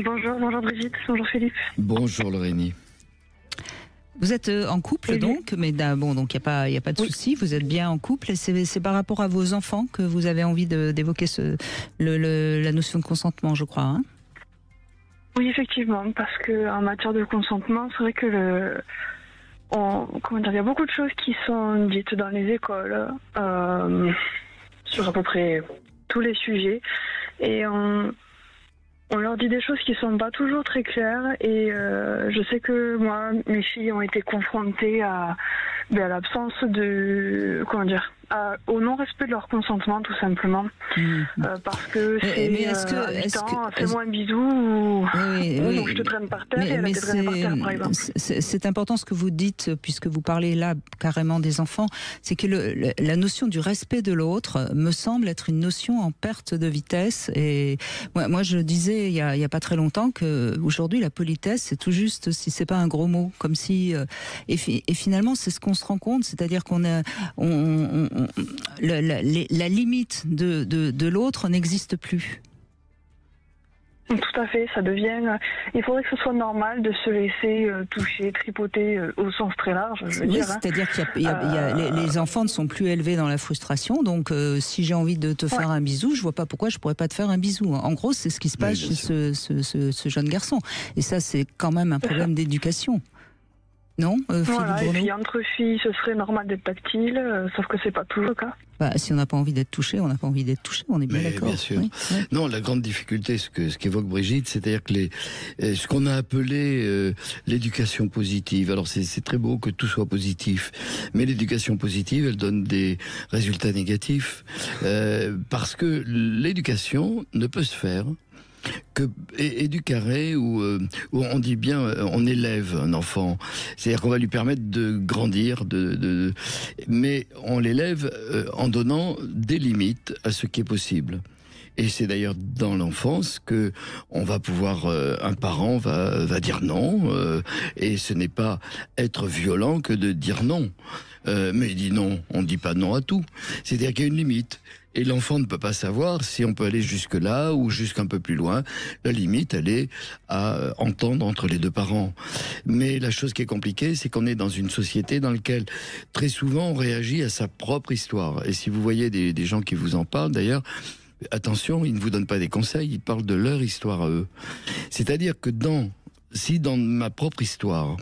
Bonjour Brigitte, bonjour Philippe. Bonjour Laurénie. Vous êtes en couple donc, mais donc il n'y a pas de souci, vous êtes bien en couple et c'est par rapport à vos enfants que vous avez envie d'évoquer la notion de consentement, je crois. Hein. Oui, effectivement, parce que en matière de consentement, c'est vrai que il y a beaucoup de choses qui sont dites dans les écoles sur à peu près tous les sujets et on leur dit des choses qui sont pas toujours très claires et je sais que moi, mes filles ont été confrontées à l'absence de au non-respect de leur consentement, tout simplement, parce que fais-moi un bisou ou je te traîne par terre et elle a été traînée par terre, par exemple. C'est important ce que vous dites, puisque vous parlez là carrément des enfants, c'est que la notion du respect de l'autre me semble être une notion en perte de vitesse. Et moi je disais il y a pas très longtemps que aujourd'hui la politesse c'est tout juste, si c'est pas un gros mot, comme si et finalement c'est ce qu'on se rend compte, c'est-à-dire la limite de l'autre n'existe plus. Tout à fait, ça devient. Il faudrait que ce soit normal de se laisser toucher, tripoter au sens très large. C'est-à-dire qu'il y a les enfants ne sont plus élevés dans la frustration, donc si j'ai envie de te faire un bisou, je vois pas pourquoi je pourrais pas te faire un bisou. En gros, c'est ce qui se passe chez ce jeune garçon. Et ça, c'est quand même un problème d'éducation. Non, voilà, et puis entre filles, ce serait normal d'être tactile, sauf que c'est pas toujours le cas. Si on n'a pas envie d'être touché, on n'a pas envie d'être touché, on est bien d'accord. Bien sûr. Oui. Non, la grande difficulté, ce qu'évoque Brigitte, c'est-à-dire que ce qu'on a appelé l'éducation positive. Alors c'est très beau que tout soit positif, mais l'éducation positive, elle donne des résultats négatifs parce que l'éducation ne peut se faire que éduquer où on dit bien on élève un enfant, c'est-à-dire qu'on va lui permettre de grandir, mais on l'élève en donnant des limites à ce qui est possible. Et c'est d'ailleurs dans l'enfance que on va pouvoir, un parent va dire non, et ce n'est pas être violent que de dire non. Mais il dit non, on ne dit pas non à tout. C'est-à-dire qu'il y a une limite. Et l'enfant ne peut pas savoir si on peut aller jusque là ou jusqu'un peu plus loin. La limite, elle est à entendre entre les deux parents. Mais la chose qui est compliquée, c'est qu'on est dans une société dans laquelle très souvent on réagit à sa propre histoire. Et si vous voyez des gens qui vous en parlent, d'ailleurs, attention, ils ne vous donnent pas des conseils, ils parlent de leur histoire à eux. C'est-à-dire que si dans ma propre histoire,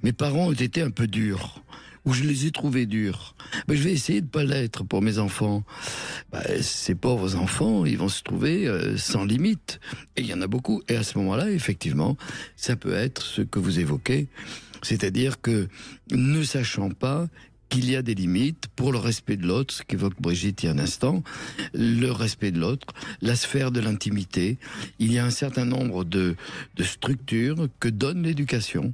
mes parents ont été un peu durs, où je les ai trouvés durs, je vais essayer de pas l'être pour mes enfants. Ces pauvres enfants, ils vont se trouver sans limite. Et il y en a beaucoup. Et à ce moment-là, effectivement, ça peut être ce que vous évoquez. C'est-à-dire que, ne sachant pas qu'il y a des limites pour le respect de l'autre, ce qu'évoque Brigitte il y a un instant, le respect de l'autre, la sphère de l'intimité. Il y a un certain nombre de structures que donne l'éducation.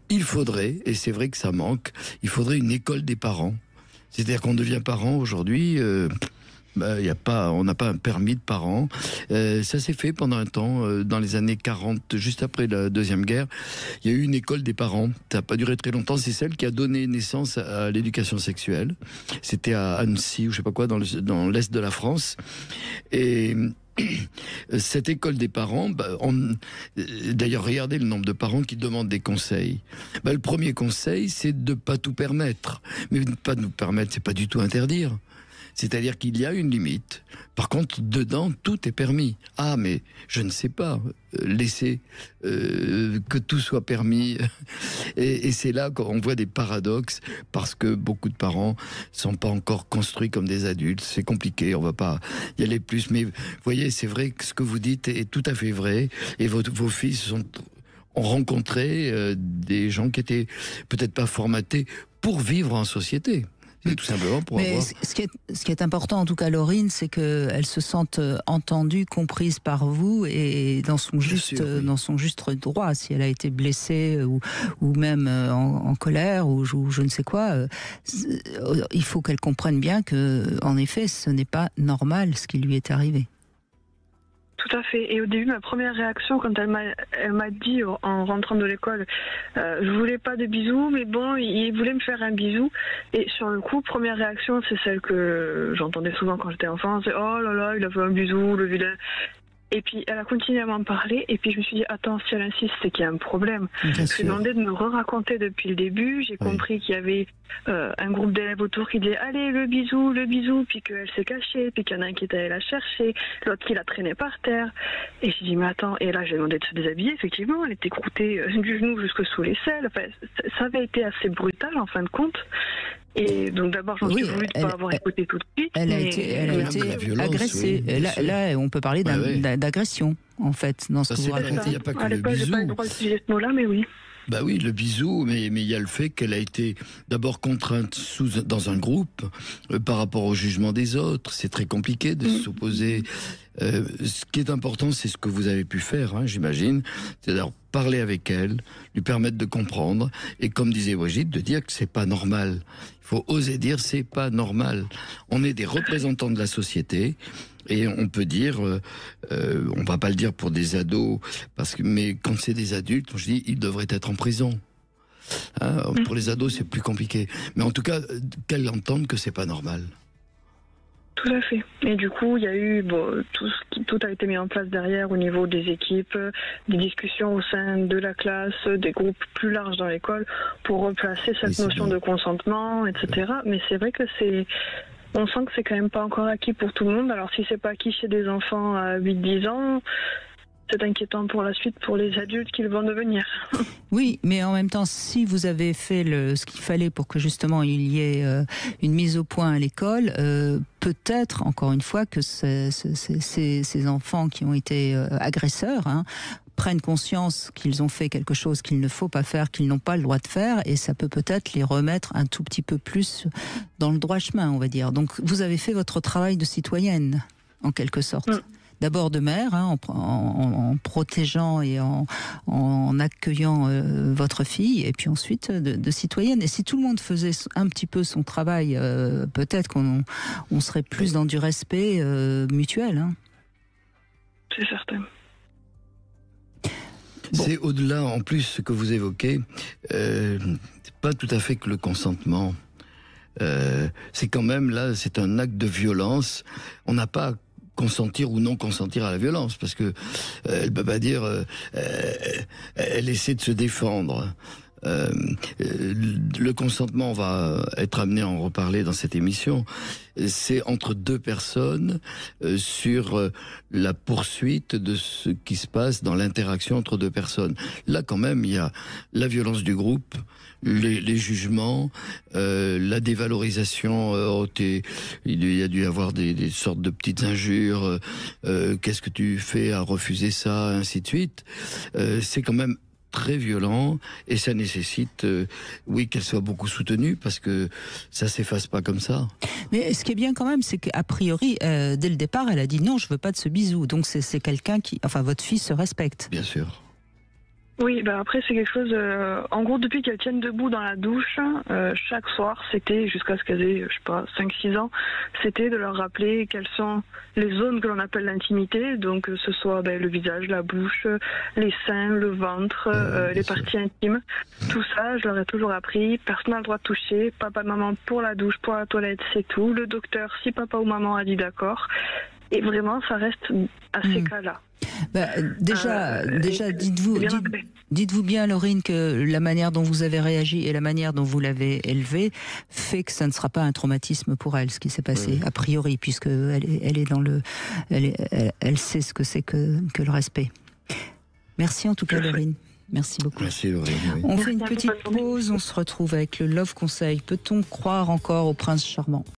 Il faudrait, et c'est vrai que ça manque, il faudrait une école des parents. C'est-à-dire qu'on devient parent aujourd'hui, on n'a pas un permis de parent. Ça s'est fait pendant un temps, dans les années 40, juste après la Deuxième Guerre. Il y a eu une école des parents. Ça n'a pas duré très longtemps. C'est celle qui a donné naissance à l'éducation sexuelle. C'était à Annecy, ou je sais pas quoi, dans l'est de la France. Et cette école des parents, d'ailleurs, regardez le nombre de parents qui demandent des conseils. Le premier conseil, c'est de ne pas tout permettre. Mais ne pas nous permettre, c'est pas du tout interdire. C'est-à-dire qu'il y a une limite. Par contre, dedans, tout est permis. Ah, mais je ne sais pas. Laisser que tout soit permis. Et c'est là qu'on voit des paradoxes, parce que beaucoup de parents sont pas encore construits comme des adultes. C'est compliqué, on va pas y aller plus. Mais vous voyez, c'est vrai que ce que vous dites est tout à fait vrai. Et vos fils ont rencontré des gens qui étaient peut-être pas formatés pour vivre en société. Tout simplement pour avoir... Ce qui est important, en tout cas, Laurine, c'est qu'elle se sente entendue, comprise par vous et dans son juste droit. Si elle a été blessée ou même en colère ou je ne sais quoi, il faut qu'elle comprenne bien que, en effet, ce n'est pas normal ce qui lui est arrivé. Tout à fait. Et au début, ma première réaction, quand elle m'a dit en rentrant de l'école, je voulais pas de bisous, mais bon, il voulait me faire un bisou. Et sur le coup, première réaction, c'est celle que j'entendais souvent quand j'étais enfant, c'est oh là là, il a fait un bisou, le vilain. Et puis elle a continué à m'en parler, et puis je me suis dit, attends, si elle insiste, c'est qu'il y a un problème. Bien Je lui ai sûr. demandé de me raconter depuis le début. J'ai compris qu'il y avait un groupe d'élèves autour qui disait, allez, le bisou, puis qu'elle s'est cachée, puis qu'il y en a un qui est allé la chercher, l'autre qui la traînait par terre. Et j'ai dit, mais attends, et là j'ai demandé de se déshabiller, effectivement, elle était croûtée du genou jusque sous les selles. Enfin, ça avait été assez brutal en fin de compte. Et donc d'abord, j'en suis voulu de ne pas avoir écouté tout de suite. Elle a mais- été la violence, agressée. oui, bien sûr. Là, on peut parler d'agression, en fait, dans ce Ça, que c'est vous pas racontez. Il n'y a pas que à le l'époque, j'ai bisou. pas eu le droit d'utiliser ce mot-là, mais oui. Bah oui, le bisou, mais il y a le fait qu'elle a été d'abord contrainte dans un groupe par rapport au jugement des autres. C'est très compliqué de s'opposer. Ce qui est important, c'est ce que vous avez pu faire, hein, j'imagine. C'est-à-dire parler avec elle, lui permettre de comprendre, et comme disait Wajid, de dire que c'est pas normal. Il faut oser dire c'est pas normal. On est des représentants de la société. Et on peut dire, on va pas le dire pour des ados, mais quand c'est des adultes, je dis, ils devraient être en prison. Hein, pour les ados, c'est plus compliqué. Mais en tout cas, qu'elles entendent que c'est pas normal. Tout à fait. Et du coup, il y a eu tout a été mis en place derrière au niveau des équipes, des discussions au sein de la classe, des groupes plus larges dans l'école pour replacer cette notion de consentement, etc. Mais c'est vrai que on sent que c'est quand même pas encore acquis pour tout le monde. Alors si c'est pas acquis chez des enfants à 8-10 ans, c'est inquiétant pour la suite pour les adultes qu'ils vont devenir. Oui, mais en même temps, si vous avez fait ce qu'il fallait pour que justement il y ait une mise au point à l'école, peut-être, encore une fois, que ces enfants qui ont été agresseurs, hein, prennent conscience qu'ils ont fait quelque chose qu'il ne faut pas faire, qu'ils n'ont pas le droit de faire, et ça peut peut-être les remettre un tout petit peu plus dans le droit chemin, on va dire. Donc vous avez fait votre travail de citoyenne, en quelque sorte. D'abord de mère, hein, en protégeant et en accueillant votre fille, et puis ensuite de citoyenne. Et si tout le monde faisait un petit peu son travail, peut-être qu'on serait plus dans du respect mutuel. Hein. C'est certain. Bon. C'est au-delà, en plus, ce que vous évoquez, c'est pas tout à fait que le consentement. C'est quand même, là, c'est un acte de violence. On n'a pas consentir ou non consentir à la violence, parce que elle peut pas dire elle essaie de se défendre. Le consentement, on va être amené à en reparler dans cette émission, c'est entre deux personnes sur la poursuite de ce qui se passe dans l'interaction entre deux personnes. Là, quand même, il y a la violence du groupe, les jugements, la dévalorisation. Il y a dû y avoir des sortes de petites injures. Qu'est-ce que tu fais à refuser ça, ainsi de suite. C'est quand même très violent, et ça nécessite, oui, qu'elle soit beaucoup soutenue, parce que ça s'efface pas comme ça. Mais ce qui est bien quand même, c'est qu'a priori, dès le départ, elle a dit non, je veux pas de ce bisou. Donc c'est quelqu'un qui, enfin, votre fille se respecte. Bien sûr. Oui, bah après c'est quelque chose, en gros depuis qu'elle tienne debout dans la douche, chaque soir c'était, jusqu'à ce qu'elle ait, je sais pas, 5-6 ans, c'était de leur rappeler quelles sont les zones que l'on appelle l'intimité, donc que ce soit le visage, la bouche, les seins, le ventre, les parties intimes, tout ça je leur ai toujours appris, personne n'a le droit de toucher, papa, maman pour la douche, pour la toilette, c'est tout, le docteur si papa ou maman a dit d'accord, et vraiment ça reste à ces cas-là. Bah, déjà, dites-vous bien, Laurine, que la manière dont vous avez réagi et la manière dont vous l'avez élevée fait que ça ne sera pas un traumatisme pour elle, ce qui s'est passé, a priori, puisque elle est dans elle sait ce que c'est que le respect. Merci en tout cas, Laurine. Merci beaucoup. Merci, Laurine. Oui. On fait une petite pause, on se retrouve avec le Love Conseil. Peut-on croire encore au prince charmant ?